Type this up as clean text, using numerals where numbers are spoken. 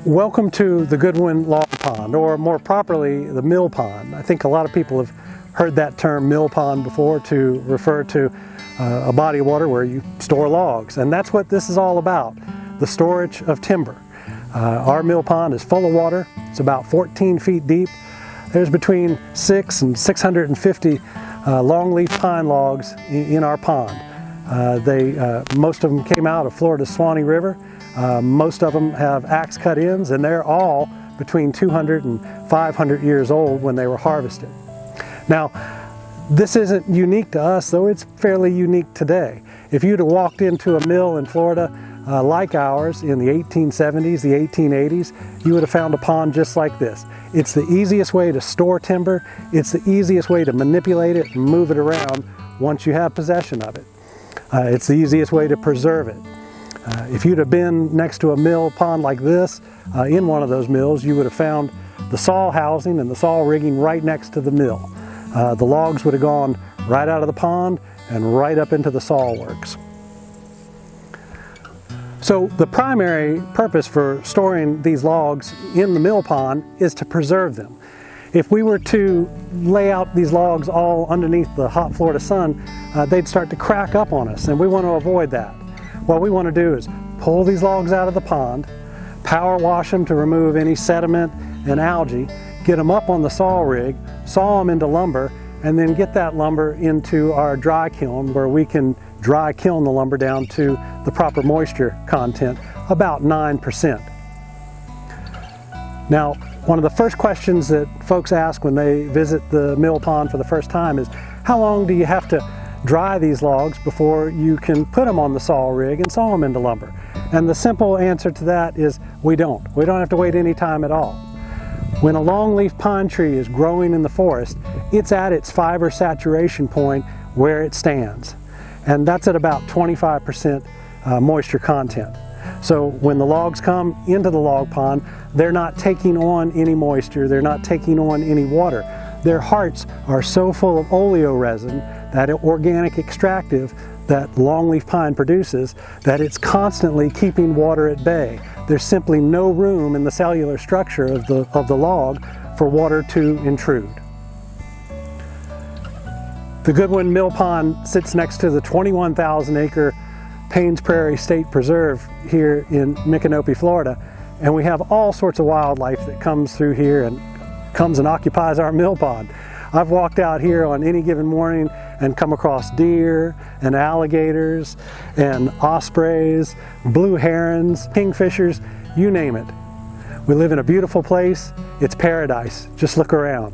Welcome to the Goodwin Log Pond, or more properly, the mill pond. I think a lot of people have heard that term mill pond before to refer to a body of water where you store logs, and that's what this is all about, the storage of timber. Our mill pond is full of water. It's about 14 feet deep. There's between 6 and 650 longleaf pine logs in our pond. Most of them came out of Florida's Swanee River. Most of them have axe cut ends, and they're all between 200 and 500 years old when they were harvested. Now, this isn't unique to us, though it's fairly unique today. If you'd have walked into a mill in Florida like ours in the 1870s, the 1880s, you would have found a pond just like this. It's the easiest way to store timber. It's the easiest way to manipulate it and move it around once you have possession of it. It's the easiest way to preserve it. If you'd have been next to a mill pond like this, in one of those mills, you would have found the saw housing and the saw rigging right next to the mill. The logs would have gone right out of the pond and right up into the saw works. So the primary purpose for storing these logs in the mill pond is to preserve them. If we were to lay out these logs all underneath the hot Florida sun, they'd start to crack up on us, and we want to avoid that. What we want to do is pull these logs out of the pond, power wash them to remove any sediment and algae, get them up on the saw rig, saw them into lumber, and then get that lumber into our dry kiln where we can dry kiln the lumber down to the proper moisture content, about 9%. Now, one of the first questions that folks ask when they visit the mill pond for the first time is, how long do you have to dry these logs before you can put them on the saw rig and saw them into lumber? And the simple answer to that is we don't. We don't have to wait any time at all. When a longleaf pine tree is growing in the forest, it's at its fiber saturation point where it stands. And that's at about 25% moisture content. So when the logs come into the log pond, they're not taking on any moisture, they're not taking on any water. Their hearts are so full of oleoresin, that organic extractive that longleaf pine produces, that it's constantly keeping water at bay. There's simply no room in the cellular structure of the log for water to intrude. The Goodwin Mill Pond sits next to the 21,000-acre Paynes Prairie State Preserve here in Micanopy, Florida, and we have all sorts of wildlife that comes through here and comes and occupies our mill pond. I've walked out here on any given morning and come across deer and alligators and ospreys, blue herons, kingfishers, you name it. We live in a beautiful place. It's paradise. Just look around.